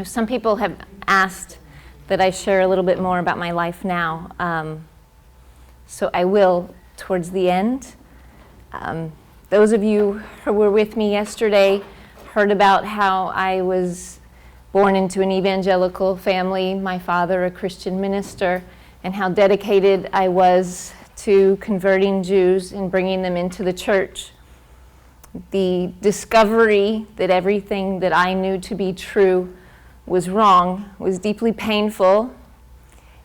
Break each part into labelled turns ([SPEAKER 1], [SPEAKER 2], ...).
[SPEAKER 1] Some people have asked that I share a little bit more about my life now, so I will towards the end. Those of you who were with me yesterday heard about how I was born into an evangelical family, my father a Christian minister, and how dedicated I was to converting Jews and bringing them into the church. The discovery that everything that I knew to be true was wrong was deeply painful,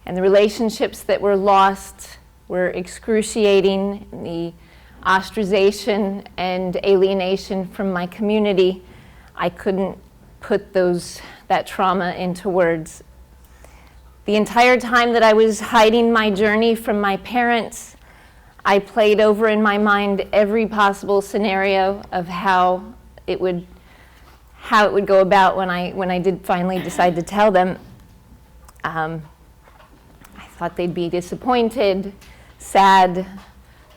[SPEAKER 1] and the relationships that were lost were excruciating. The ostracization and alienation from my community, I couldn't put that trauma into words. The entire time that I was hiding my journey from my parents, I played over in my mind every possible scenario of how it would go about when I did finally decide to tell them. I thought they'd be disappointed, sad,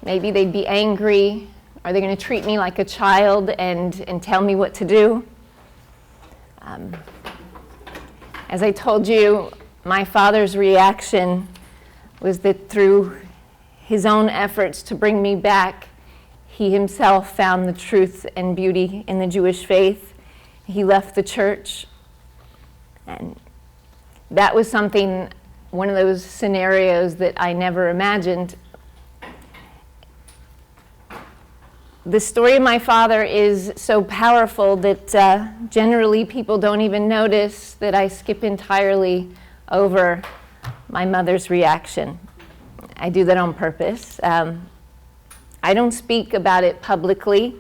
[SPEAKER 1] maybe they'd be angry. Are they going to treat me like a child and tell me what to do? As I told you, my father's reaction was that through his own efforts to bring me back, he himself found the truth and beauty in the Jewish faith. He left the church, and that was one of those scenarios that I never imagined. The story of my father is so powerful that generally people don't even notice that I skip entirely over my mother's reaction. I do that on purpose. I don't speak about it publicly,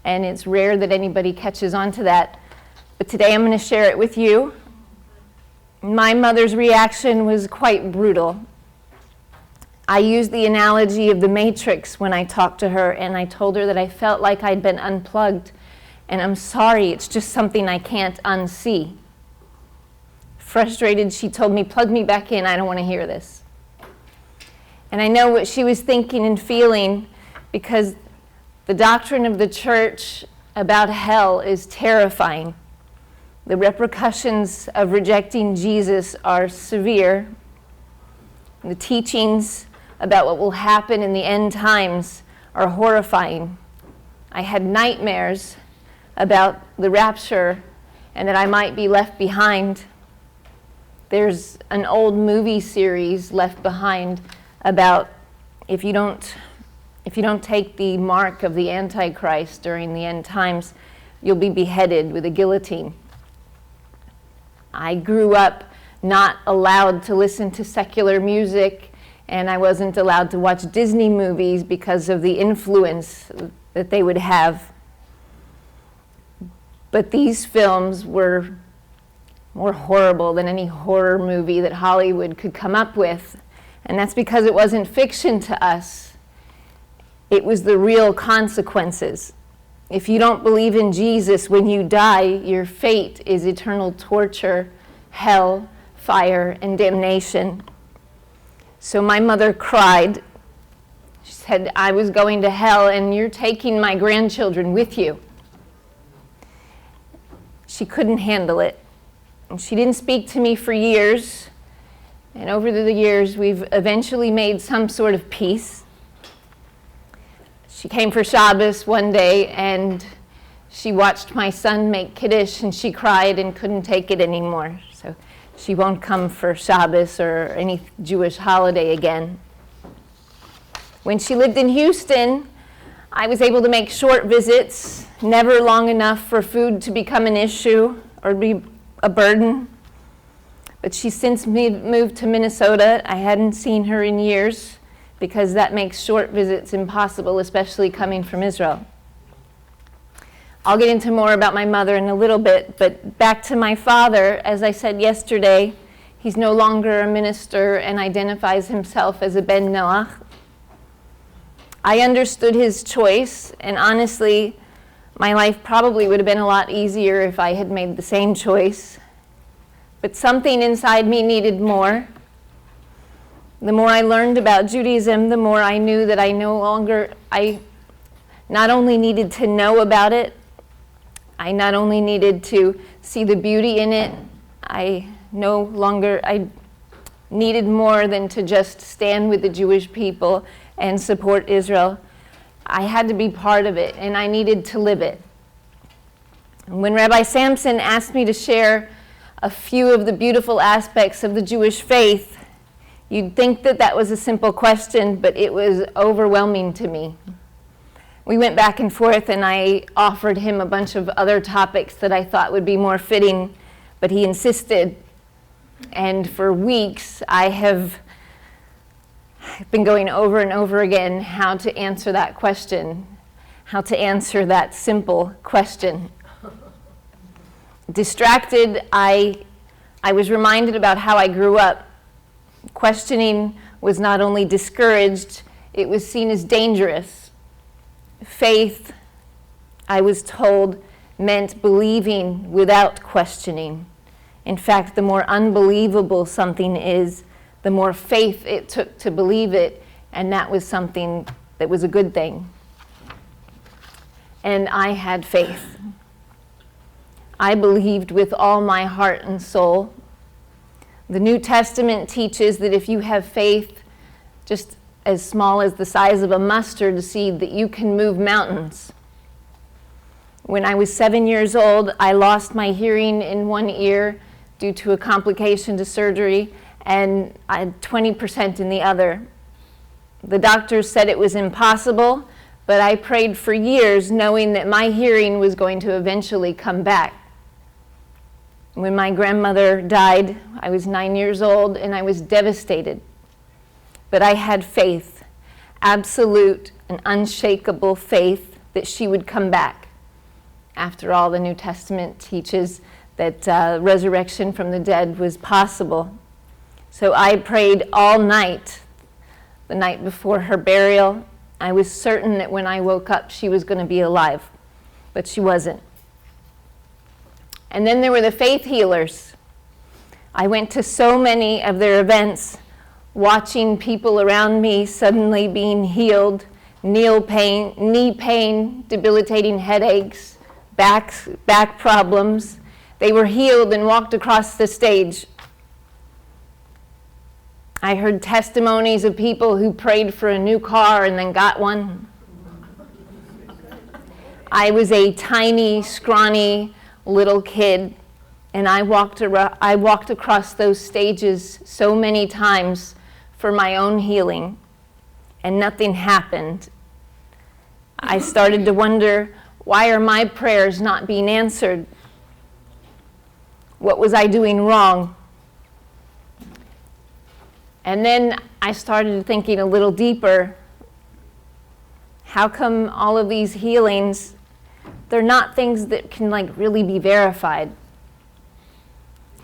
[SPEAKER 1] and it's rare that anybody catches on to that. But today I'm going to share it with you. My mother's reaction was quite brutal. I used the analogy of the Matrix when I talked to her, and I told her that I felt like I'd been unplugged, and I'm sorry, it's just something I can't unsee. Frustrated, she told me, "Plug me back in, I don't want to hear this." And I know what she was thinking and feeling, because the doctrine of the church about hell is terrifying. The repercussions of rejecting Jesus are severe. The teachings about what will happen in the end times are horrifying. I had nightmares about the rapture and that I might be left behind. There's an old movie series, Left Behind, about if you don't take the mark of the Antichrist during the end times, you'll be beheaded with a guillotine. I grew up not allowed to listen to secular music, and I wasn't allowed to watch Disney movies because of the influence that they would have. But these films were more horrible than any horror movie that Hollywood could come up with. And that's because it wasn't fiction to us. It was the real consequences. If you don't believe in Jesus, when you die, your fate is eternal torture, hell, fire, and damnation. So my mother cried. She said, "I was going to hell, and you're taking my grandchildren with you." She couldn't handle it. And she didn't speak to me for years. And over the years, we've eventually made some sort of peace. She came for Shabbos one day, and she watched my son make Kiddush, and she cried and couldn't take it anymore. So she won't come for Shabbos or any Jewish holiday again. When she lived in Houston, I was able to make short visits, never long enough for food to become an issue or be a burden. But she's since moved to Minnesota. I hadn't seen her in years because that makes short visits impossible, especially coming from Israel. I'll get into more about my mother in a little bit, but back to my father. As I said yesterday, he's no longer a minister and identifies himself as a Ben Noach. I understood his choice, and honestly, my life probably would have been a lot easier if I had made the same choice. But something inside me needed more. The more I learned about Judaism, the more I knew that I not only needed to know about it, I not only needed to see the beauty in it, I needed more than to just stand with the Jewish people and support Israel. I had to be part of it, and I needed to live it. And when Rabbi Samson asked me to share a few of the beautiful aspects of the Jewish faith, you'd think that that was a simple question, but it was overwhelming to me. We went back and forth, and I offered him a bunch of other topics that I thought would be more fitting, but he insisted. And for weeks, I have been going over and over again how to answer that question, how to answer that simple question. Distracted, I was reminded about how I grew up. Questioning was not only discouraged, it was seen as dangerous. Faith, I was told, meant believing without questioning. In fact, the more unbelievable something is, the more faith it took to believe it, and that was something that was a good thing. And I had faith. I believed with all my heart and soul. The New Testament teaches that if you have faith just as small as the size of a mustard seed, that you can move mountains. When I was 7 years old, I lost my hearing in one ear due to a complication to surgery, and I had 20% in the other. The doctors said it was impossible, but I prayed for years knowing that my hearing was going to eventually come back. When my grandmother died, I was 9 years old, and I was devastated. But I had faith, absolute and unshakable faith that she would come back. After all, the New Testament teaches that resurrection from the dead was possible. So I prayed all night, the night before her burial. I was certain that when I woke up, she was going to be alive, but she wasn't. And then there were the faith healers. I went to so many of their events, watching people around me suddenly being healed, knee pain, debilitating headaches, back problems. They were healed and walked across the stage. I heard testimonies of people who prayed for a new car and then got one. I was a tiny, scrawny little kid, and I walked across those stages so many times for my own healing, and nothing happened. I started to wonder, why are my prayers not being answered? What was I doing wrong? And then I started thinking a little deeper. How come all of these healings, they're not things that can really be verified?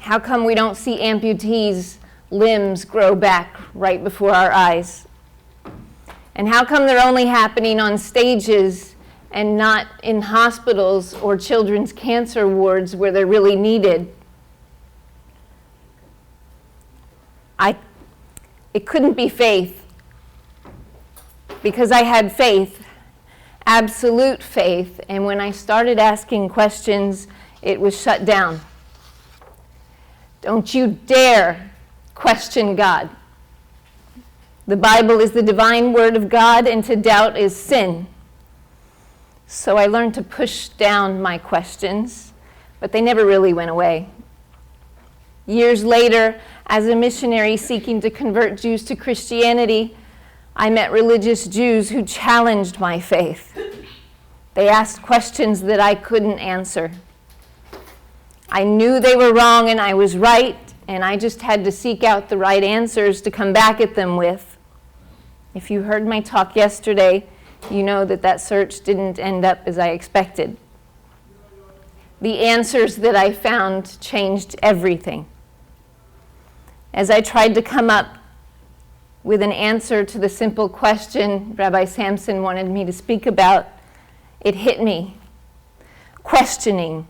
[SPEAKER 1] How come we don't see amputees' limbs grow back right before our eyes? And how come they're only happening on stages and not in hospitals or children's cancer wards where they're really needed? It couldn't be faith, because I had faith, absolute faith, and when I started asking questions, it was shut down. Don't you dare question God. The Bible is the divine word of God, and to doubt is sin. So I learned to push down my questions, but they never really went away. Years later, as a missionary seeking to convert Jews to Christianity, I met religious Jews who challenged my faith. They asked questions that I couldn't answer. I knew they were wrong and I was right, and I just had to seek out the right answers to come back at them with. If you heard my talk yesterday, you know that search didn't end up as I expected. The answers that I found changed everything. As I tried to come up with an answer to the simple question Rabbi Samson wanted me to speak about, it hit me. Questioning.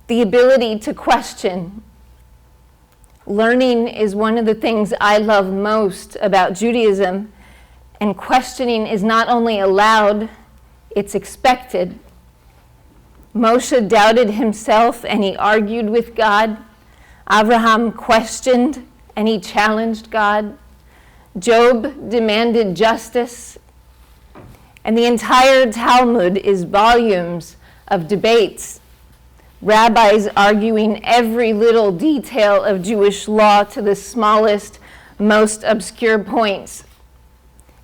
[SPEAKER 1] The ability to question. Learning is one of the things I love most about Judaism, and questioning is not only allowed, it's expected. Moshe doubted himself and he argued with God. Abraham questioned and he challenged God. Job demanded justice. And the entire Talmud is volumes of debates, rabbis arguing every little detail of Jewish law to the smallest, most obscure points.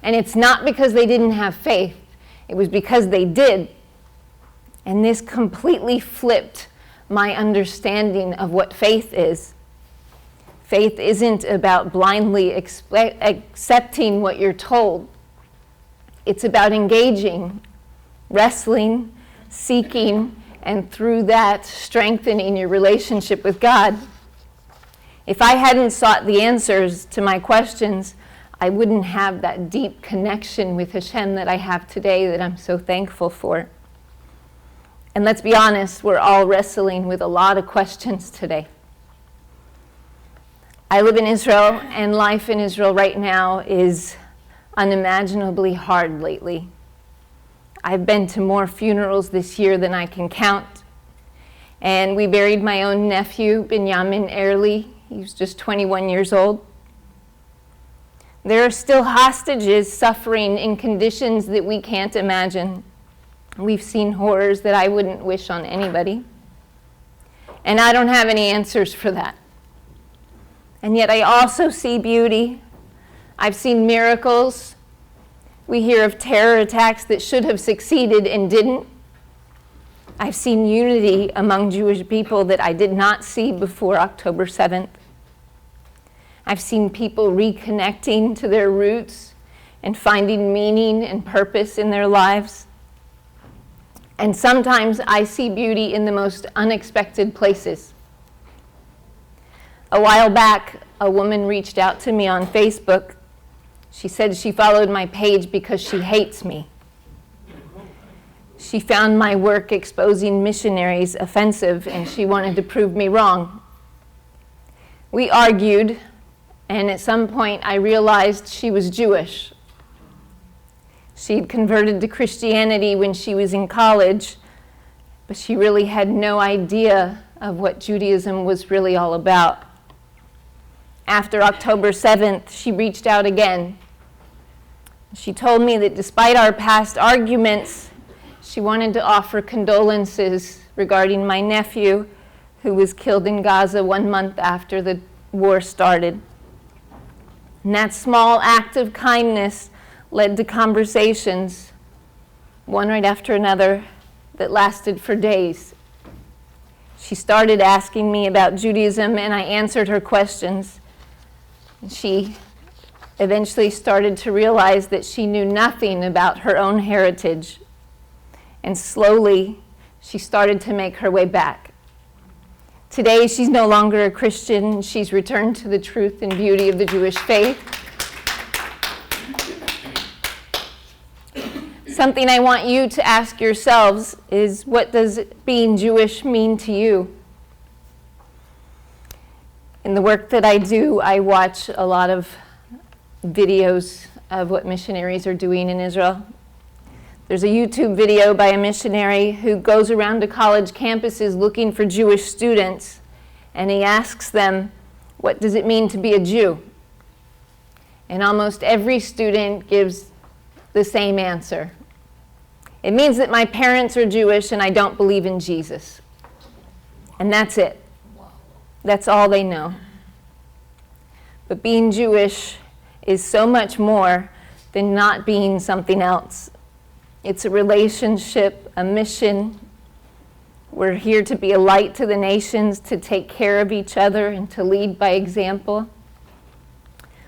[SPEAKER 1] And it's not because they didn't have faith, it was because they did. And this completely flipped my understanding of what faith is. Faith isn't about blindly accepting what you're told. It's about engaging, wrestling, seeking, and through that, strengthening your relationship with God. If I hadn't sought the answers to my questions, I wouldn't have that deep connection with Hashem that I have today that I'm so thankful for. And let's be honest, we're all wrestling with a lot of questions today. I live in Israel, and life in Israel right now is unimaginably hard lately. I've been to more funerals this year than I can count. And we buried my own nephew, Binyamin Erli. He was just 21 years old. There are still hostages suffering in conditions that we can't imagine. We've seen horrors that I wouldn't wish on anybody. And I don't have any answers for that. And yet I also see beauty. I've seen miracles. We hear of terror attacks that should have succeeded and didn't. I've seen unity among Jewish people that I did not see before October 7th. I've seen people reconnecting to their roots and finding meaning and purpose in their lives. And sometimes I see beauty in the most unexpected places. A while back, a woman reached out to me on Facebook. She said she followed my page because she hates me. She found my work exposing missionaries offensive, and she wanted to prove me wrong. We argued, and at some point I realized she was Jewish. She'd converted to Christianity when she was in college, but she really had no idea of what Judaism was really all about. After October 7th, she reached out again. She told me that despite our past arguments, she wanted to offer condolences regarding my nephew who was killed in Gaza 1 month after the war started. And that small act of kindness led to conversations, one right after another, that lasted for days. She started asking me about Judaism, and I answered her questions. She eventually started to realize that she knew nothing about her own heritage. And slowly, she started to make her way back. Today, she's no longer a Christian. She's returned to the truth and beauty of the Jewish faith. Something I want you to ask yourselves is, what does being Jewish mean to you? In the work that I do, I watch a lot of videos of what missionaries are doing in Israel. There's a YouTube video by a missionary who goes around to college campuses looking for Jewish students, and he asks them, what does it mean to be a Jew? And almost every student gives the same answer. It means that my parents are Jewish and I don't believe in Jesus. And that's it. That's all they know. But being Jewish is so much more than not being something else. It's a relationship, a mission. We're here to be a light to the nations, to take care of each other, and to lead by example.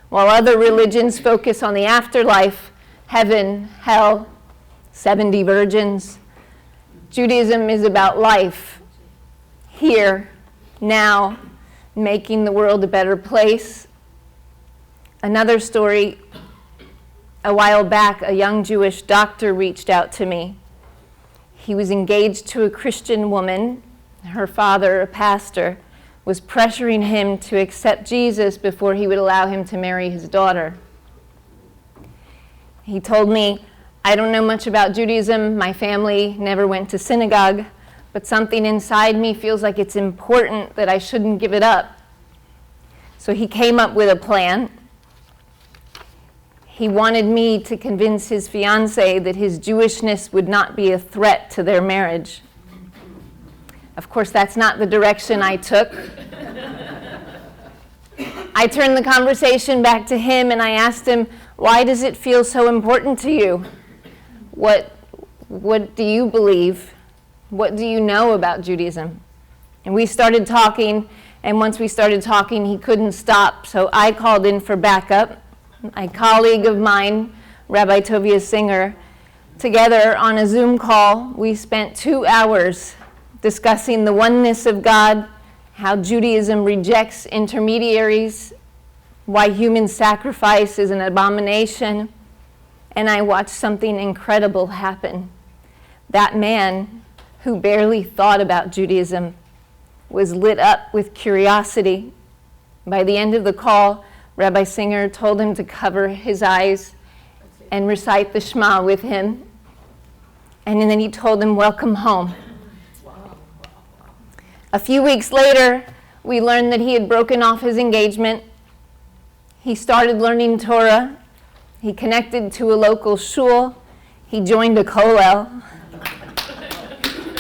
[SPEAKER 1] While other religions focus on the afterlife, heaven, hell, 70 virgins, Judaism is about life, here, now, making the world a better place. Another story, a while back, a young Jewish doctor reached out to me. He was engaged to a Christian woman. Her father, a pastor, was pressuring him to accept Jesus before he would allow him to marry his daughter. He told me, I don't know much about Judaism. My family never went to synagogue, but something inside me feels like it's important that I shouldn't give it up. So he came up with a plan. He wanted me to convince his fiancée that his Jewishness would not be a threat to their marriage. Of course, that's not the direction I took. I turned the conversation back to him and I asked him, why does it feel so important to you? What do you believe? What do you know about Judaism? And we started talking, and once we started talking, he couldn't stop, so I called in for backup. A colleague of mine, Rabbi Tovia Singer, together on a Zoom call, we spent 2 hours discussing the oneness of God, how Judaism rejects intermediaries, why human sacrifice is an abomination, and I watched something incredible happen. That man, who barely thought about Judaism, was lit up with curiosity. By the end of the call, Rabbi Singer told him to cover his eyes and recite the Shema with him, and then he told him, welcome home. A few weeks later, we learned that he had broken off his engagement. He started learning Torah. He connected to a local shul. He joined a kollel.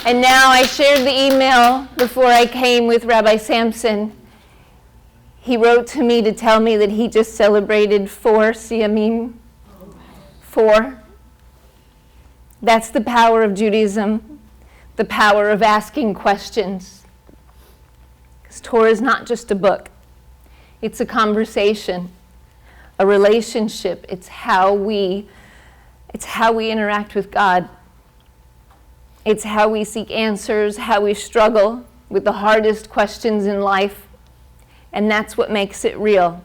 [SPEAKER 1] And now I shared the email before I came with Rabbi Sampson. He wrote to me to tell me that he just celebrated 4 siyamim. 4. That's the power of Judaism, the power of asking questions. Because Torah is not just a book. It's a conversation, a relationship. It's how we interact with God. It's how we seek answers, how we struggle with the hardest questions in life. And that's what makes it real.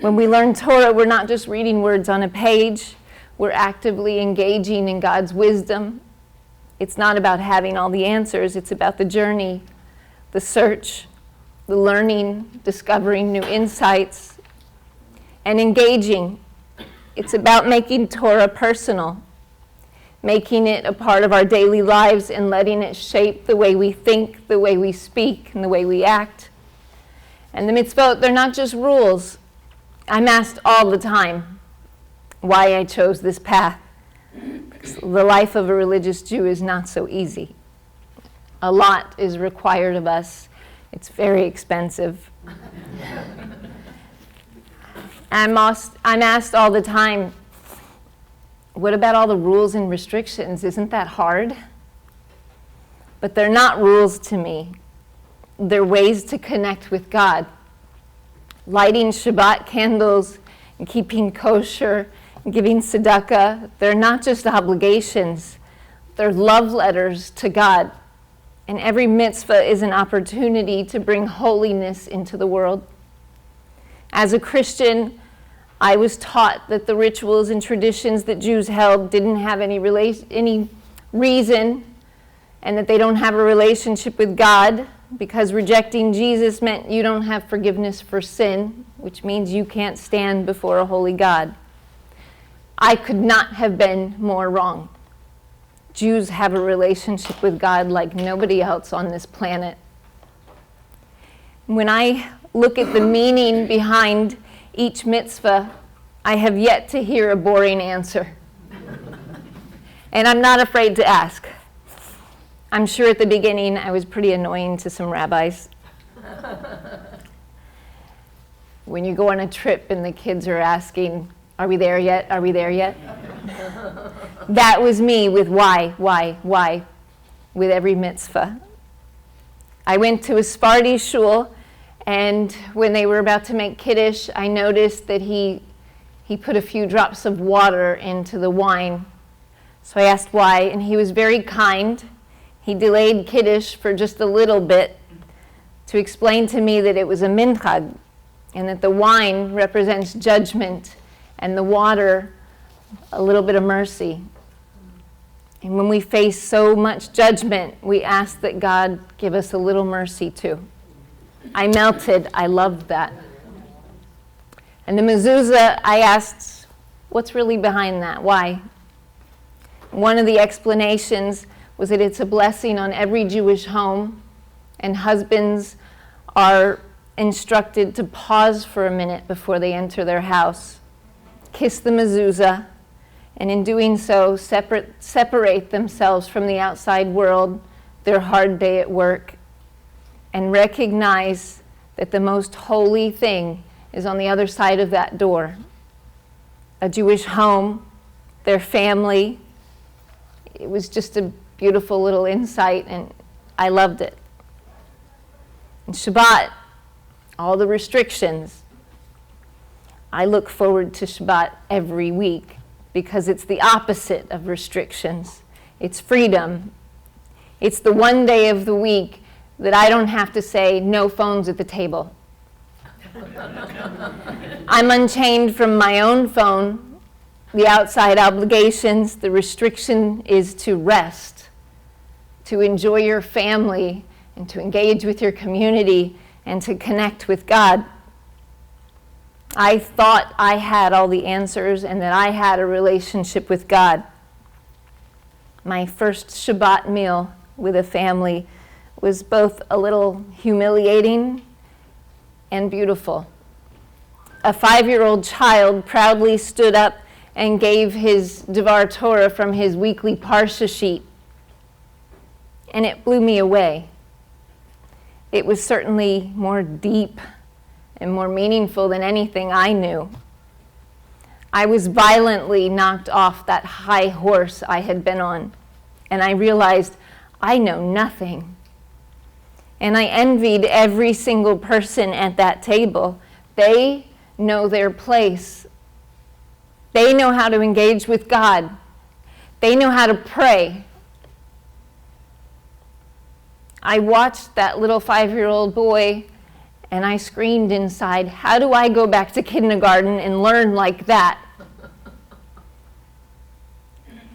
[SPEAKER 1] When we learn Torah, we're not just reading words on a page. We're actively engaging in God's wisdom. It's not about having all the answers. It's about the journey, the search, the learning, discovering new insights, and engaging. It's about making Torah personal, making it a part of our daily lives and letting it shape the way we think, the way we speak, and the way we act. And the mitzvot, they're not just rules. I'm asked all the time why I chose this path. Because the life of a religious Jew is not so easy. A lot is required of us. It's very expensive. I'm asked all the time, what about all the rules and restrictions? Isn't that hard? But they're not rules to me. They're ways to connect with God. Lighting Shabbat candles and keeping kosher and giving tzedakah, they're not just obligations. They're love letters to God. And every mitzvah is an opportunity to bring holiness into the world. As a Christian, I was taught that the rituals and traditions that Jews held didn't have any reason, and that they don't have a relationship with God, because rejecting Jesus meant you don't have forgiveness for sin, which means you can't stand before a holy God. I could not have been more wrong. Jews have a relationship with God like nobody else on this planet. When I look at the meaning behind each mitzvah, I have yet to hear a boring answer. And I'm not afraid to ask. I'm sure at the beginning I was pretty annoying to some rabbis. When you go on a trip and the kids are asking, are we there yet? Are we there yet? That was me with why, with every mitzvah. I went to a Sephardi shul, and when they were about to make Kiddush, I noticed that he put a few drops of water into the wine. So I asked why, and he was very kind. He delayed Kiddush for just a little bit to explain to me that it was a minchag, and that the wine represents judgment, and the water, a little bit of mercy. And when we face so much judgment, we ask that God give us a little mercy too. I melted. I loved that. And the mezuzah, I asked, what's really behind that? Why? One of the explanations was that it's a blessing on every Jewish home, and husbands are instructed to pause for a minute before they enter their house, kiss the mezuzah, and in doing so, separate themselves from the outside world, their hard day at work, and recognize that the most holy thing is on the other side of that door. A Jewish home, their family. It was just a beautiful little insight, and I loved it. And Shabbat, all the restrictions. I look forward to Shabbat every week because it's the opposite of restrictions. It's freedom. It's the one day of the week that I don't have to say no phones at the table. I'm unchained from my own phone, the outside obligations. The restriction is to rest, to enjoy your family, and to engage with your community, and to connect with God. I thought I had all the answers and that I had a relationship with God. My first Shabbat meal with a family was both a little humiliating and beautiful. A 5-year-old child proudly stood up and gave his Devar Torah from his weekly Parsha sheet, and it blew me away. It was certainly more deep and more meaningful than anything I knew. I was violently knocked off that high horse I had been on, and I realized I know nothing. And I envied every single person at that table. They know their place. They know how to engage with God. They know how to pray. I watched that little 5-year-old boy, and I screamed inside, how do I go back to kindergarten and learn like that?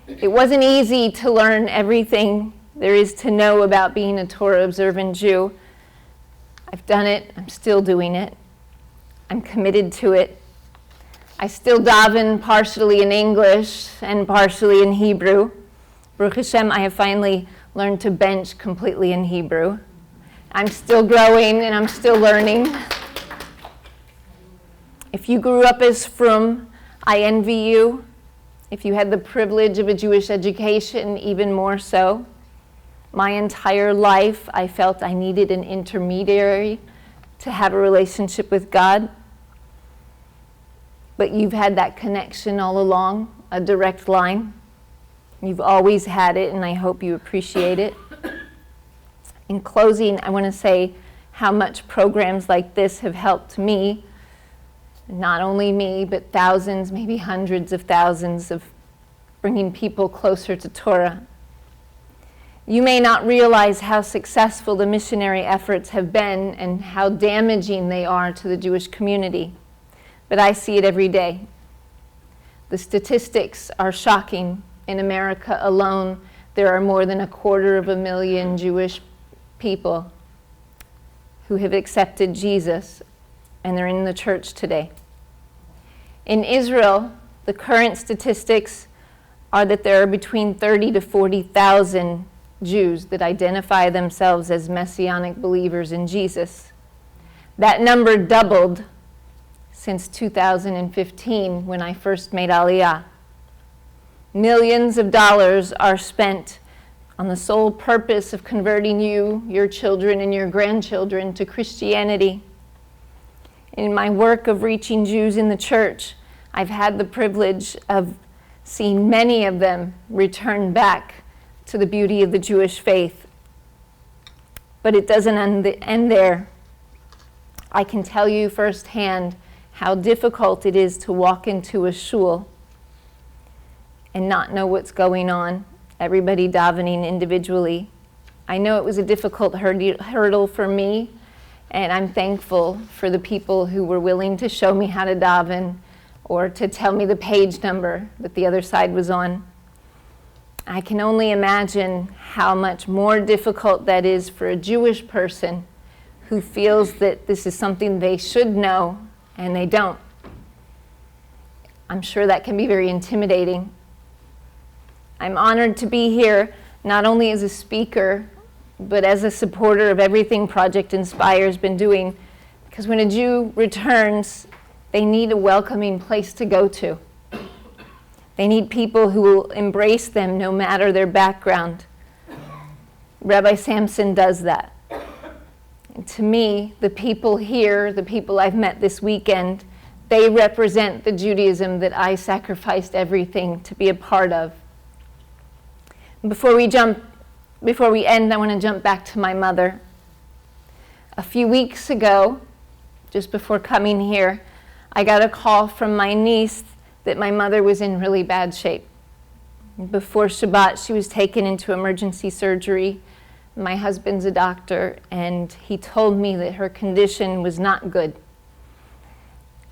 [SPEAKER 1] It wasn't easy to learn everything there is to know about being a Torah-observant Jew. I've done it. I'm still doing it. I'm committed to it. I still daven partially in English and partially in Hebrew. Baruch Hashem, I have finally learned to bench completely in Hebrew. I'm still growing and I'm still learning. If you grew up as frum, I envy you. If you had the privilege of a Jewish education, even more so. My entire life, I felt I needed an intermediary to have a relationship with God. But you've had that connection all along, a direct line. You've always had it, and I hope you appreciate it. In closing, I want to say how much programs like this have helped me, not only me, but thousands, maybe hundreds of thousands of bringing people closer to Torah. You may not realize how successful the missionary efforts have been and how damaging they are to the Jewish community, but I see it every day. The statistics are shocking. In America alone, there are more than 250,000 Jewish people who have accepted Jesus, and they're in the church today. In Israel, the current statistics are that there are between 30 to 40,000 Jews that identify themselves as Messianic believers in Jesus. That number doubled since 2015 when I first made Aliyah. Millions of dollars are spent on the sole purpose of converting you, your children, and your grandchildren to Christianity. In my work of reaching Jews in the church, I've had the privilege of seeing many of them return back to the beauty of the Jewish faith. But it doesn't end there. I can tell you firsthand how difficult it is to walk into a shul and not know what's going on, everybody davening individually. I know it was a difficult hurdle for me, and I'm thankful for the people who were willing to show me how to daven or to tell me the page number that the other side was on. I can only imagine how much more difficult that is for a Jewish person who feels that this is something they should know and they don't. I'm sure that can be very intimidating. I'm honored to be here, not only as a speaker, but as a supporter of everything Project Inspire has been doing Because when a Jew returns, they need a welcoming place to go to. They need people who will embrace them no matter their background. Rabbi Samson does that. And to me, the people here, the people I've met this weekend, they represent the Judaism that I sacrificed everything to be a part of. Before we end, I want to jump back to my mother. A few weeks ago, just before coming here, I got a call from my niece that my mother was in really bad shape. Before Shabbat, she was taken into emergency surgery. My husband's a doctor, and he told me that her condition was not good.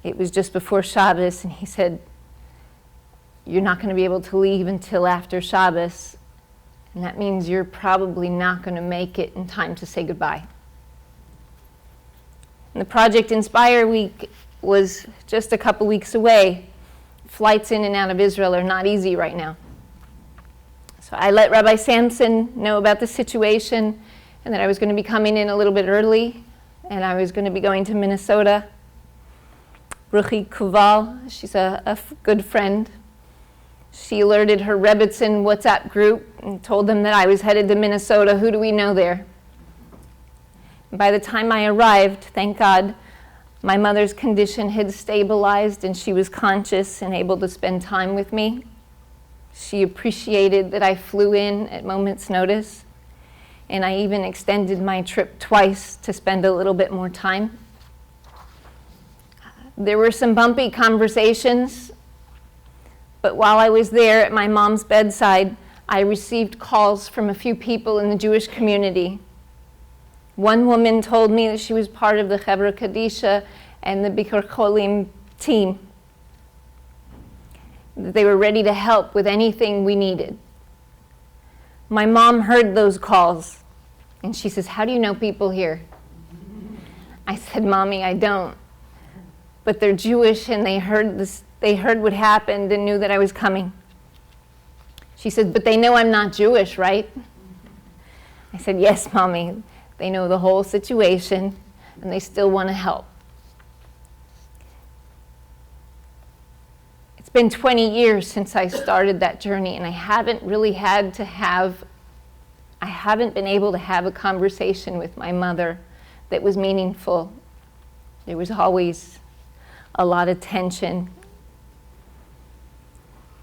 [SPEAKER 1] It was just before Shabbos, and he said, "You're not going to be able to leave until after Shabbos, and that means you're probably not going to make it in time to say goodbye." And the Project Inspire Week was just a couple weeks away. Flights in and out of Israel are not easy right now. So I let Rabbi Samson know about the situation and that I was going to be coming in a little bit early, and I was going to be going to Minnesota. Ruchi Kuval, she's a good friend. She alerted her Rebbitzin WhatsApp group and told them that I was headed to Minnesota. Who do we know there? By the time I arrived, thank God, my mother's condition had stabilized and she was conscious and able to spend time with me. She appreciated that I flew in at moment's notice, and I even extended my trip twice to spend a little bit more time. There were some bumpy conversations, but while I was there at my mom's bedside, I received calls from a few people in the Jewish community. One woman told me that she was part of the Chevra Kadisha and the Bikur Cholim team, that they were ready to help with anything we needed. My mom heard those calls, and she says, "How do you know people here?" I said, "Mommy, I don't. But they're Jewish, and they heard what happened and knew that I was coming." She said, "But they know I'm not Jewish, right?" I said, "Yes, Mommy. They know the whole situation, and they still want to help." It's been 20 years since I started that journey, and I haven't been able to have a conversation with my mother that was meaningful. There was always a lot of tension.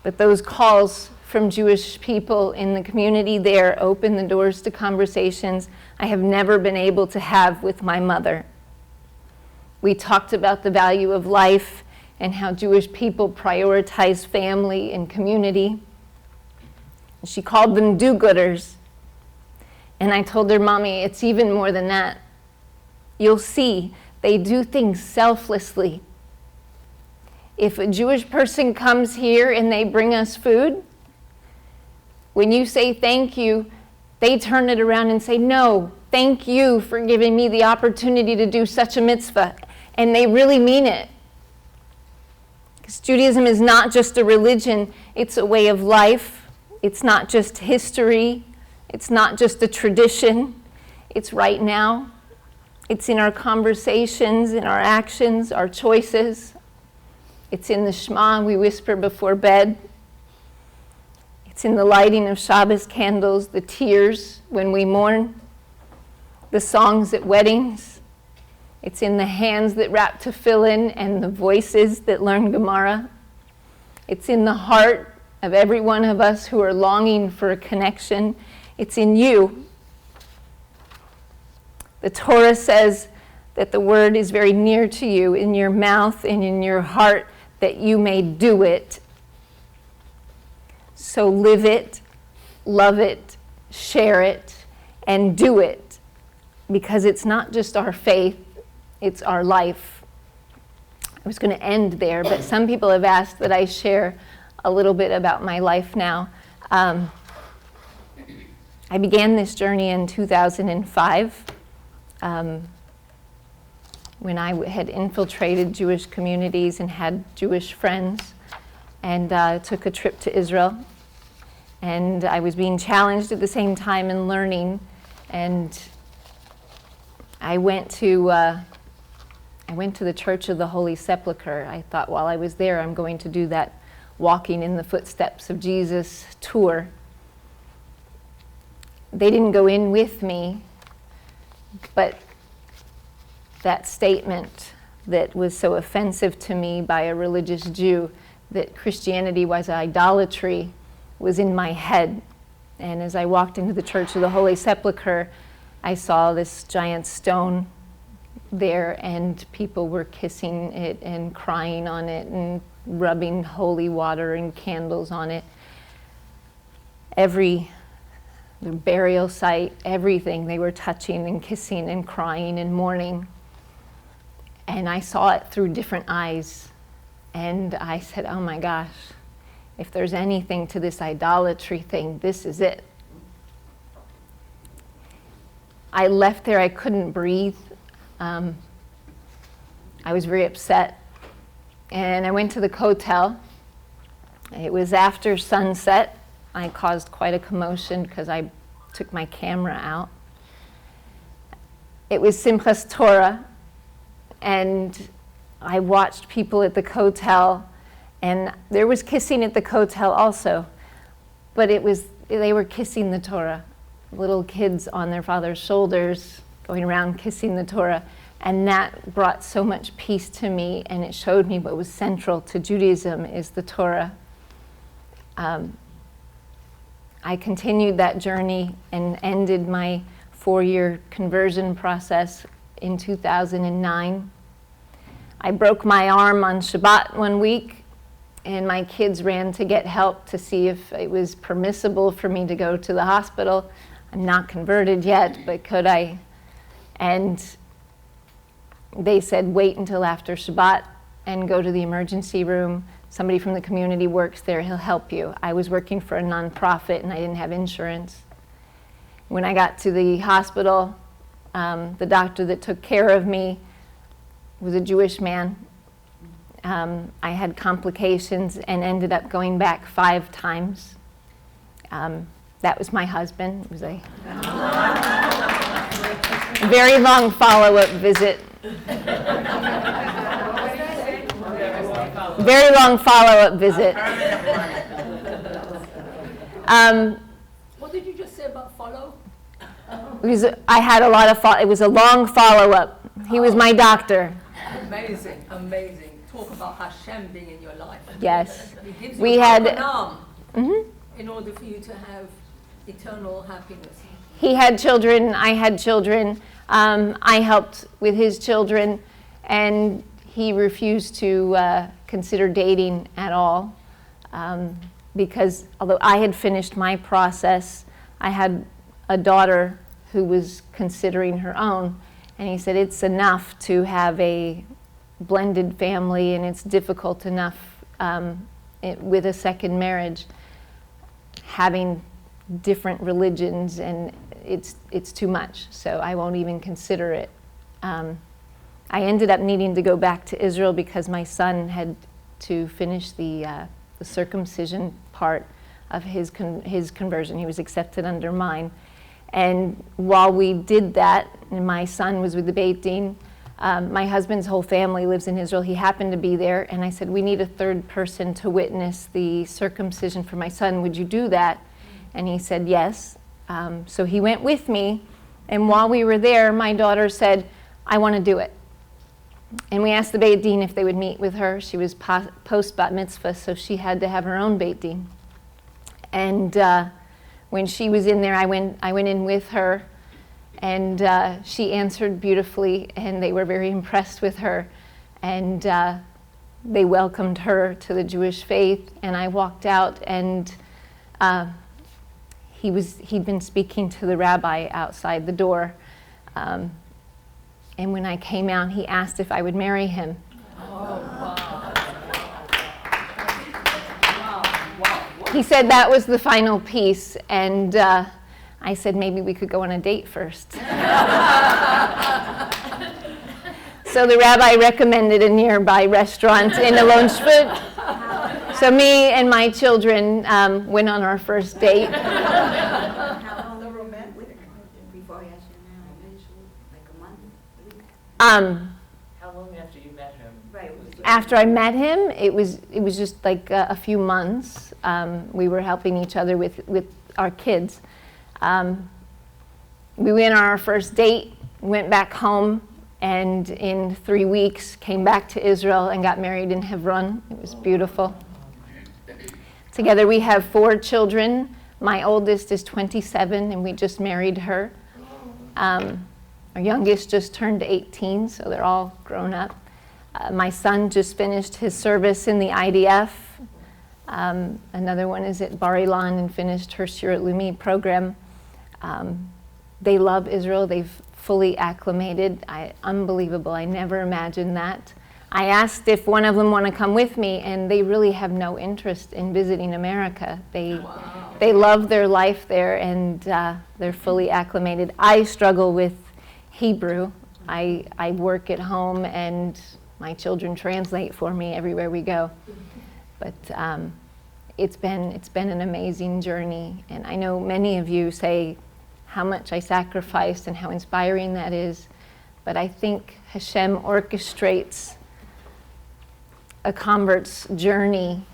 [SPEAKER 1] But those calls from Jewish people in the community there opened the doors to conversations I have never been able to have with my mother. We talked about the value of life and how Jewish people prioritize family and community. She called them do-gooders. And I told her, "Mommy, it's even more than that. You'll see, they do things selflessly. If a Jewish person comes here and they bring us food, when you say thank you, they turn it around and say, 'No, thank you for giving me the opportunity to do such a mitzvah.'" And they really mean it. Because Judaism is not just a religion, it's a way of life. It's not just history. It's not just a tradition. It's right now. It's in our conversations, in our actions, our choices. It's in the Shema we whisper before bed. It's in the lighting of Shabbos candles, the tears when we mourn, the songs at weddings. It's in the hands that wrap tefillin and the voices that learn Gemara. It's in the heart of every one of us who are longing for a connection. It's in you. The Torah says that the word is very near to you, in your mouth and in your heart, that you may do it. So live it, love it, share it, and do it. Because it's not just our faith, it's our life. I was going to end there, but some people have asked that I share a little bit about my life now. I began this journey in 2005 when I had infiltrated Jewish communities and had Jewish friends, and took a trip to Israel. And I was being challenged at the same time and learning. And I went to I went to the Church of the Holy Sepulchre. I thought while I was there, I'm going to do that Walking in the Footsteps of Jesus tour. They didn't go in with me, but that statement that was so offensive to me by a religious Jew, that Christianity was idolatry, was in my head. And as I walked into the Church of the Holy Sepulchre, I saw this giant stone there, and people were kissing it and crying on it and rubbing holy water and candles on it. The burial site, everything, they were touching and kissing and crying and mourning. And I saw it through different eyes. And I said, oh my gosh, if there's anything to this idolatry thing, this is it. I left there, I couldn't breathe. I was very upset. And I went to the hotel. It was after sunset. I caused quite a commotion because I took my camera out. It was Simchas Torah, and I watched people at the hotel, and there was kissing at the hotel also, but they were kissing the Torah. Little kids on their father's shoulders going around kissing the Torah, and that brought so much peace to me, and it showed me what was central to Judaism is the Torah. I continued that journey and ended my 4-year conversion process in 2009. I broke my arm on Shabbat one week, and my kids ran to get help to see if it was permissible for me to go to the hospital. I'm not converted yet, but could I? And they said, wait until after Shabbat and go to the emergency room. Somebody from the community works there, he'll help you. I was working for a nonprofit and I didn't have insurance. When I got to the hospital, the doctor that took care of me was a Jewish man. I had complications and ended up going back 5 times. That was my husband. It was a very long follow-up visit. Very long follow-up visit.
[SPEAKER 2] What did you just say about follow?
[SPEAKER 1] I had a lot of it was a long follow-up. He was my doctor.
[SPEAKER 2] Amazing, amazing. Talk about Hashem being in your life.
[SPEAKER 1] Yes.
[SPEAKER 2] He gives
[SPEAKER 1] We
[SPEAKER 2] you
[SPEAKER 1] had
[SPEAKER 2] an arm
[SPEAKER 1] Mhm.
[SPEAKER 2] in order for you to have eternal happiness.
[SPEAKER 1] He had children, I had children. I helped with his children, and he refused to consider dating at all because although I had finished my process, I had a daughter who was considering her own, and he said it's enough to have a blended family, and it's difficult enough with a second marriage having different religions, and it's too much, so I won't even consider it. I ended up needing to go back to Israel because my son had to finish the circumcision part of his conversion. He was accepted under mine. And while we did that, and my son was with the Beit Din, my husband's whole family lives in Israel. He happened to be there, and I said, we need a third person to witness the circumcision for my son. Would you do that? And he said, yes. So he went with me, and while we were there, my daughter said, I want to do it. And we asked the Beit Din if they would meet with her. She was post bat mitzvah, so she had to have her own Beit Din. And when she was in there, I went in with her, and she answered beautifully, and they were very impressed with her. And they welcomed her to the Jewish faith, and I walked out, and he'd been speaking to the rabbi outside the door. And when I came out, he asked if I would marry him.
[SPEAKER 2] Oh, wow.
[SPEAKER 1] He said that was the final piece, and I said maybe we could go on a date first. So the rabbi recommended a nearby restaurant in Alon Shvut. So me and my children went on our first date.
[SPEAKER 3] How long the romantic before he asked you now? Like a month, a week?
[SPEAKER 4] How long
[SPEAKER 1] after I met him, it was just like a few months. We were helping each other with our kids. We went on our first date, went back home, and in 3 weeks came back to Israel and got married in Hebron. It was beautiful. Together we have 4 children. My oldest is 27, and we just married her. Our youngest just turned 18, so they're all grown up. My son just finished his service in the IDF. Another one is at Bar Ilan and finished her Shirat Leumi program. They love Israel. They've fully acclimated. Unbelievable. I never imagined that. I asked if one of them want to come with me, and they really have no interest in visiting America. They love their life there, and they're fully acclimated. I struggle with Hebrew. I work at home, and my children translate for me everywhere we go. But it's been an amazing journey, and I know many of you say how much I sacrificed and how inspiring that is. But I think Hashem orchestrates a convert's journey,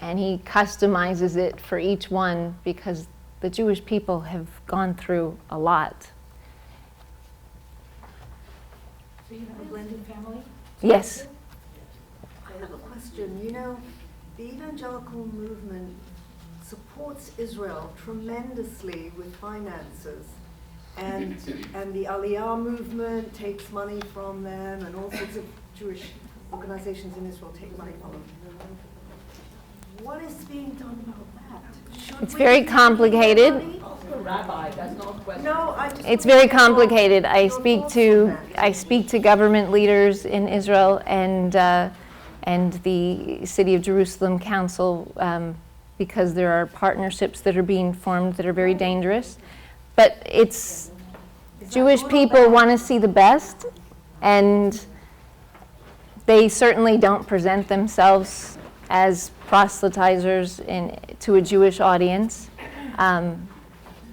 [SPEAKER 1] and he customizes it for each one because the Jewish people have gone through a lot.
[SPEAKER 3] So you have a blended family?
[SPEAKER 1] Yes.
[SPEAKER 3] I have a question. You know, the evangelical movement supports Israel tremendously with finances, and the Aliyah movement takes money from them, and all sorts of Jewish organizations in Israel take money from them. What is being done about that? Should
[SPEAKER 1] It's
[SPEAKER 3] we
[SPEAKER 1] very
[SPEAKER 3] be
[SPEAKER 1] complicated.
[SPEAKER 3] giving money?
[SPEAKER 2] Ask the rabbi, that's not a question.
[SPEAKER 3] No, I just
[SPEAKER 1] It's
[SPEAKER 3] want
[SPEAKER 1] very
[SPEAKER 3] to know
[SPEAKER 1] complicated. I
[SPEAKER 3] your
[SPEAKER 1] speak
[SPEAKER 3] thoughts
[SPEAKER 1] to
[SPEAKER 3] on that.
[SPEAKER 1] government leaders in Israel and the City of Jerusalem Council because there are partnerships that are being formed that are very dangerous. But it's Jewish people want to see the best, and they certainly don't present themselves as proselytizers to a Jewish audience.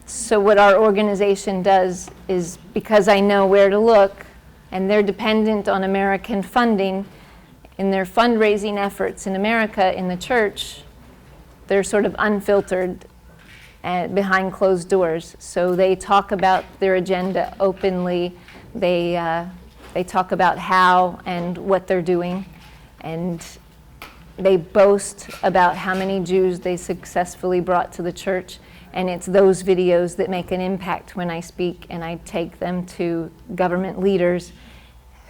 [SPEAKER 1] So what our organization does is, because I know where to look, and they're dependent on American funding, in their fundraising efforts in America, in the church, they're sort of unfiltered and behind closed doors. So they talk about their agenda openly. They talk about how and what they're doing, and they boast about how many Jews they successfully brought to the church. And it's those videos that make an impact when I speak, and I take them to government leaders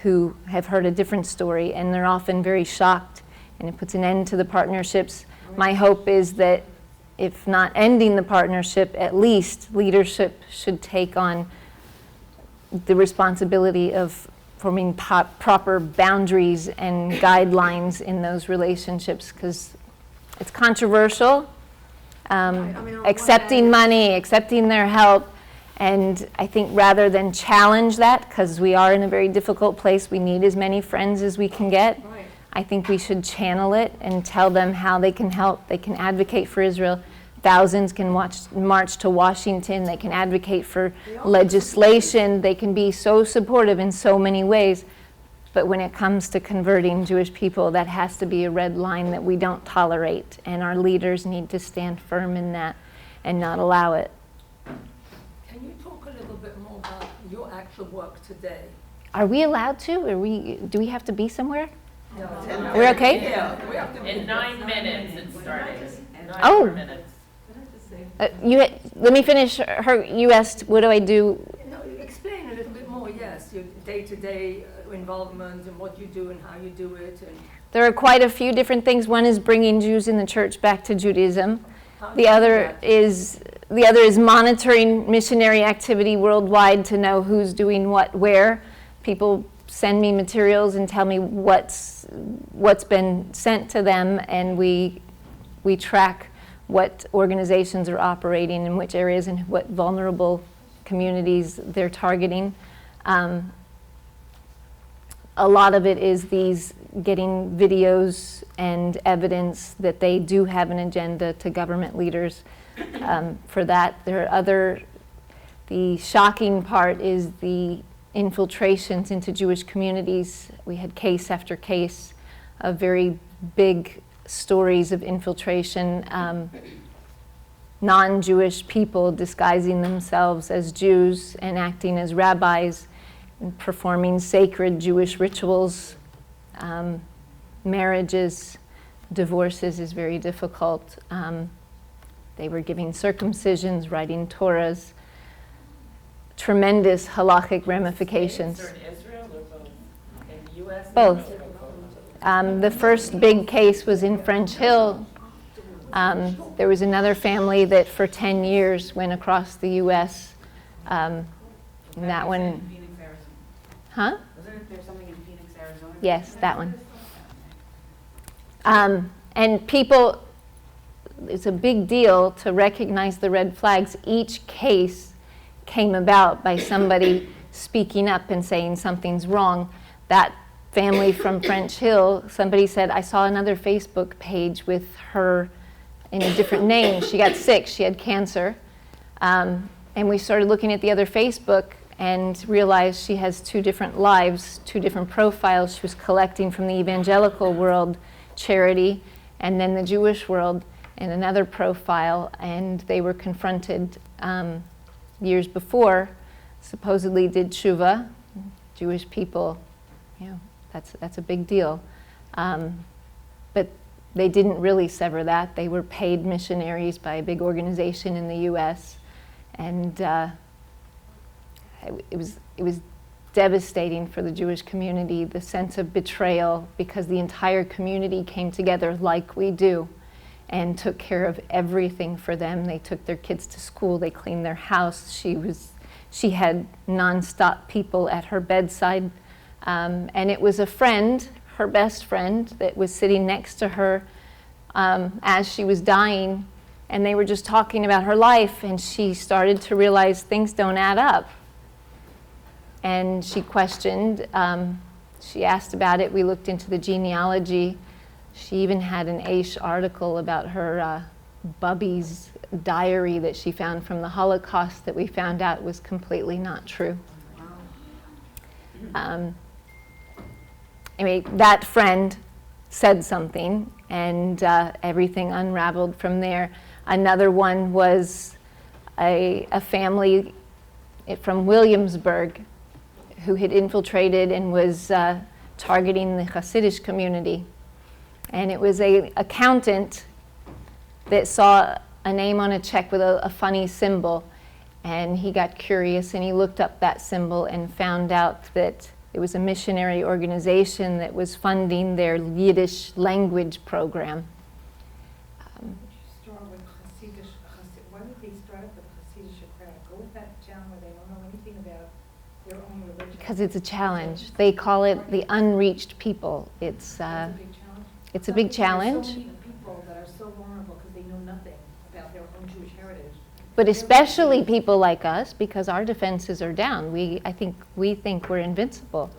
[SPEAKER 1] who have heard a different story, and they're often very shocked, and it puts an end to the partnerships. My hope is that if not ending the partnership, at least leadership should take on the responsibility of forming proper boundaries and guidelines in those relationships, because it's controversial. Accepting money, accepting their help, and I think rather than challenge that, because we are in a very difficult place, we need as many friends as we can get.
[SPEAKER 3] Right.
[SPEAKER 1] I think we should channel it and tell them how they can help. They can advocate for Israel. Thousands can march to Washington. They can advocate for legislation. They can be so supportive in so many ways. But when it comes to converting Jewish people, that has to be a red line that we don't tolerate. And our leaders need to stand firm in that and not allow it.
[SPEAKER 2] Can you talk a little bit more about your actual work today?
[SPEAKER 1] Are we allowed to? Do we have to be somewhere?
[SPEAKER 2] No.
[SPEAKER 1] We're okay?
[SPEAKER 2] Yeah, we have to.
[SPEAKER 4] In 9 minutes it started. 9
[SPEAKER 1] Oh.
[SPEAKER 4] more minutes.
[SPEAKER 1] Let me finish you asked, what do I do?
[SPEAKER 2] No, explain a little bit more, yes, your day-to-day involvement and what you do and how you do it. And
[SPEAKER 1] There are quite a few different things. One is bringing Jews in the church back to Judaism.
[SPEAKER 2] how do
[SPEAKER 1] The
[SPEAKER 2] you do
[SPEAKER 1] other
[SPEAKER 2] that?
[SPEAKER 1] is monitoring missionary activity worldwide to know who's doing what where. People send me materials and tell me what's been sent to them, and we track what organizations are operating in which areas and what vulnerable communities they're targeting. A lot of it is these getting videos and evidence that they do have an agenda to government leaders. For that, the shocking part is the infiltrations into Jewish communities. We had case after case of very big stories of infiltration, non-Jewish people disguising themselves as Jews and acting as rabbis and performing sacred Jewish rituals. Marriages, divorces is very difficult. They were giving circumcisions, writing Torahs, tremendous halachic ramifications.
[SPEAKER 4] In Israel or both? In the U.S.?
[SPEAKER 1] Both. The first big case was in French Hill. There was another family that for 10 years went across the U.S. And that one,
[SPEAKER 5] Phoenix, Arizona.
[SPEAKER 1] huh?
[SPEAKER 5] Wasn't there something in Phoenix, Arizona?
[SPEAKER 1] Yes, that one. And people, it's a big deal to recognize the red flags. Each case came about by somebody speaking up and saying something's wrong. That family from French Hill, somebody said, I saw another Facebook page with her in a different name. She got sick, she had cancer. And we started looking at the other Facebook and realized she has 2 different lives, 2 different profiles. She was collecting from the evangelical world charity and then the Jewish world in another profile, and they were confronted years before, supposedly did tshuva. Jewish people, you know, that's a big deal. But they didn't really sever that. They were paid missionaries by a big organization in the U.S. And it was devastating for the Jewish community, the sense of betrayal, because the entire community came together like we do and took care of everything for them. They took their kids to school, they cleaned their house. She had nonstop people at her bedside. And it was a friend, her best friend, that was sitting next to her as she was dying, and they were just talking about her life, and she started to realize things don't add up. And she questioned, she asked about it, we looked into the genealogy. She even had an Aish article about her Bubby's diary that she found from the Holocaust that we found out was completely not true. Anyway, that friend said something, and everything unraveled from there. Another one was a family from Williamsburg who had infiltrated and was targeting the Hasidic community. And it was an accountant that saw a name on a check with a funny symbol, and he got curious and he looked up that symbol and found out that it was a missionary organization that was funding their Yiddish language program.
[SPEAKER 6] Start with Hasidic. Why would they start with Hasidic crowd? Go with that town where they don't know anything about their own religion.
[SPEAKER 1] Because it's a challenge. They call it the unreached people. It's
[SPEAKER 6] That's a big challenge.
[SPEAKER 1] it's a big challenge.
[SPEAKER 6] There's so many people that are so vulnerable because they know nothing about their own Jewish heritage.
[SPEAKER 1] But especially people like us, because our defenses are down. I think we think we're invincible,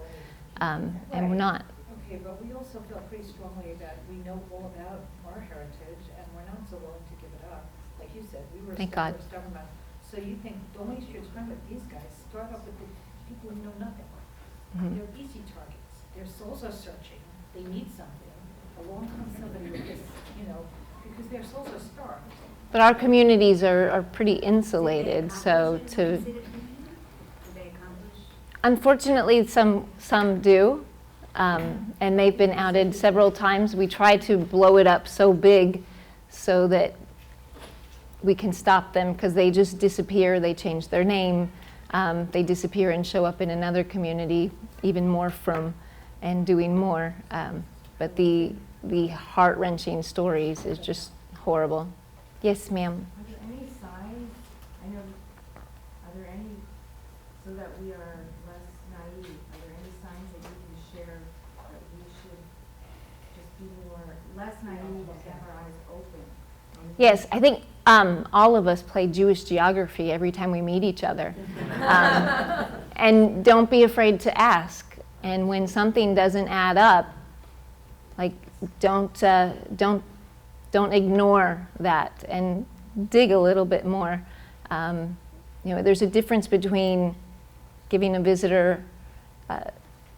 [SPEAKER 1] and we're not.
[SPEAKER 6] Okay, but we also feel pretty strongly that we know all about our heritage and we're not so willing to give it up. Like you said, we were
[SPEAKER 1] Thank God.
[SPEAKER 6] stubborn about it. So you think, don't waste your time with these guys. Start off with the people who know nothing.
[SPEAKER 1] Mhm.
[SPEAKER 6] They're easy targets. Their souls are searching. They need something. Along comes somebody with this, because their souls are starved.
[SPEAKER 1] But our communities are pretty insulated, so to... Unfortunately, some do, and they've been outed several times. We try to blow it up so big so that we can stop them, because they just disappear, they change their name, they disappear and show up in another community, even more from and doing more. But the heart-wrenching stories is just horrible. Yes, ma'am.
[SPEAKER 7] Are there any signs, are there any, so that we are less naive, are there any signs that you can share that we should just be less naive and have our eyes open?
[SPEAKER 1] Yes, I think all of us play Jewish geography every time we meet each other. And don't be afraid to ask. And when something doesn't add up, like don't ignore that and dig a little bit more. There's a difference between giving a visitor, an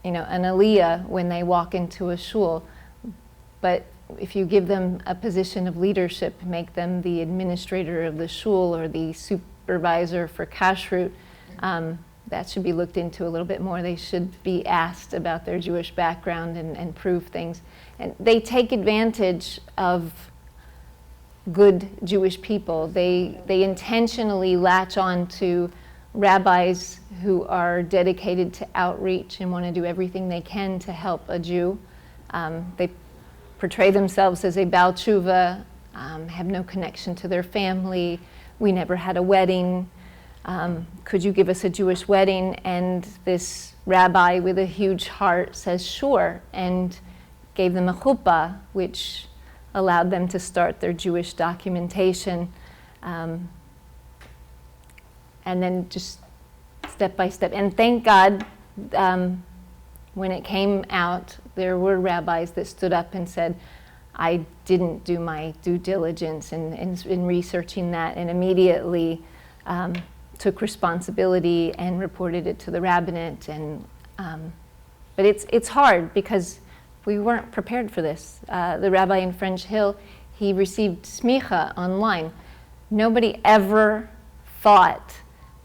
[SPEAKER 1] aliyah when they walk into a shul, But if you give them a position of leadership, make them the administrator of the shul or the supervisor for kashrut, that should be looked into a little bit more. They should be asked about their Jewish background and prove things. And they take advantage of good Jewish people. They intentionally latch on to rabbis who are dedicated to outreach and want to do everything they can to help a Jew. They portray themselves as a Baal Tshuva, have no connection to their family. We never had a wedding. Could you give us a Jewish wedding? And this rabbi with a huge heart says, sure, and gave them a chuppah, which allowed them to start their Jewish documentation. And then just step by step. And thank God, when it came out, there were rabbis that stood up and said, I didn't do my due diligence in researching that, and immediately took responsibility and reported it to the rabbinate. And but it's hard because we weren't prepared for this. The rabbi in French Hill, he received smicha online. Nobody ever thought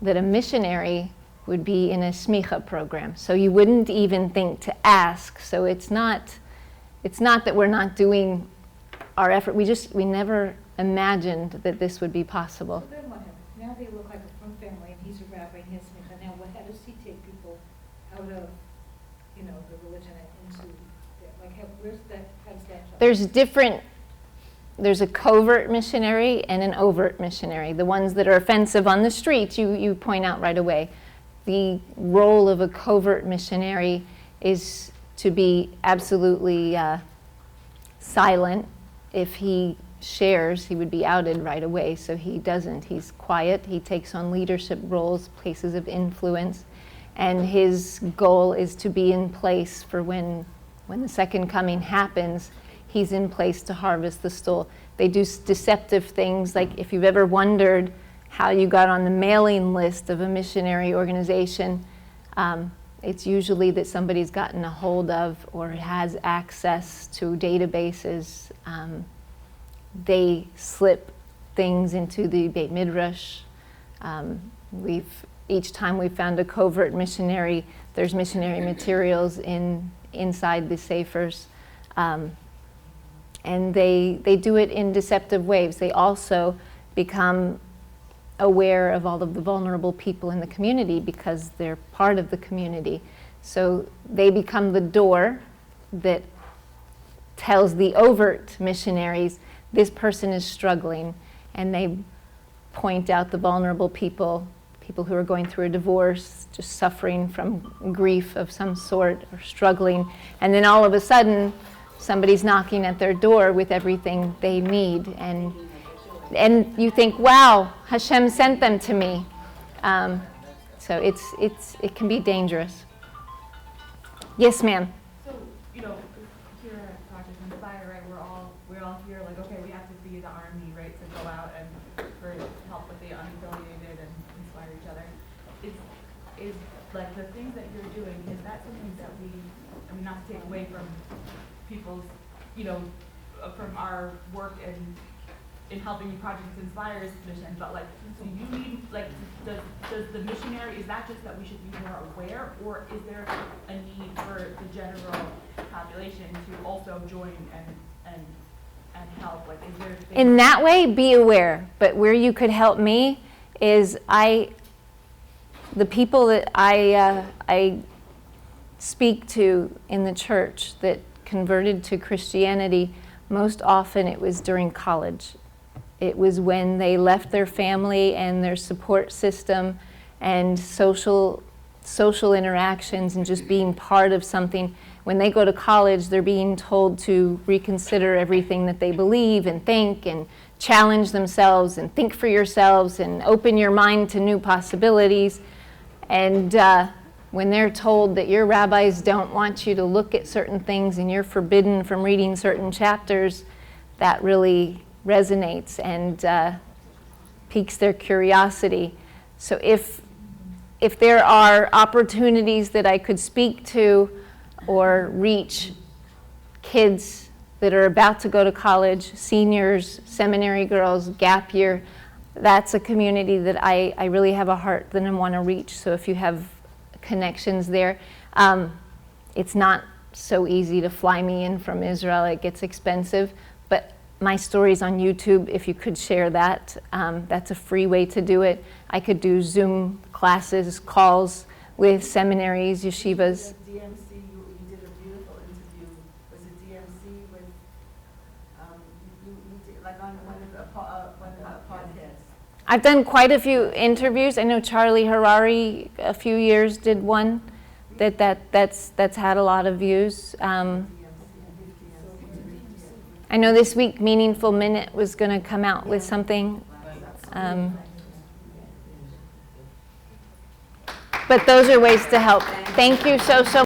[SPEAKER 1] that a missionary would be in a smicha program. So you wouldn't even think to ask. So it's not that we're not doing our effort. We never imagined that this would be possible.
[SPEAKER 6] So then what happens? Now they look like a frum family, and he's a rabbi, and he has smicha. Now, how does he take people out of, the religion and into, how does that?
[SPEAKER 1] There's a covert missionary and an overt missionary. The ones that are offensive on the street, you point out right away. The role of a covert missionary is to be absolutely silent. If he shares, he would be outed right away, so he doesn't. He's quiet. He takes on leadership roles, places of influence, and his goal is to be in place for when the second coming happens. He's in place to harvest the stole. They do deceptive things, like if you've ever wondered how you got on the mailing list of a missionary organization, it's usually that somebody's gotten a hold of or has access to databases. They slip things into the Beit Midrash. Each time we've found a covert missionary, there's missionary materials inside the sefers. And they do it in deceptive ways. They also become aware of all of the vulnerable people in the community because they're part of the community. So they become the door that tells the overt missionaries, this person is struggling, and they point out the vulnerable people who are going through a divorce, just suffering from grief of some sort or struggling, and then all of a sudden somebody's knocking at their door with everything they need, and you think, wow, Hashem sent them to me. So it can be dangerous. Yes, ma'am.
[SPEAKER 5] So, here at Project Inspire, right, we're all here like, okay, we have to be the army, right, to go out and for help with the unaffiliated and inspire each other. Is like the things that you're doing, is that something that not to take away from people's, from our work in helping Project Inspire's mission, but so you need, does the missionary, is that just that we should be more aware, or is there a need for the general population to also join and help? Is there
[SPEAKER 1] in that way, be aware, but where you could help me is the people that I speak to in the church that converted to Christianity, most often it was during college. It was when they left their family and their support system and social interactions and just being part of something. When they go to college, they're being told to reconsider everything that they believe and think and challenge themselves and think for yourselves and open your mind to new possibilities. And when they're told that your rabbis don't want you to look at certain things and you're forbidden from reading certain chapters, that really resonates and piques their curiosity. So if there are opportunities that I could speak to or reach kids that are about to go to college, seniors, seminary girls, gap year. That's a community that I really have a heart that I want to reach. So if you have connections there, it's not so easy to fly me in from Israel. It gets expensive. But my story's on YouTube. If you could share that, that's a free way to do it. I could do Zoom classes, calls with seminaries, yeshivas.
[SPEAKER 7] The DMC, you did a beautiful interview. Was it DMC with, you did, like on one of the podcasts?
[SPEAKER 1] I've done quite a few interviews. I know Charlie Harari a few years did one that's had a lot of views. I know this week Meaningful Minute was going to come out with something. But those are ways to help. Thank you so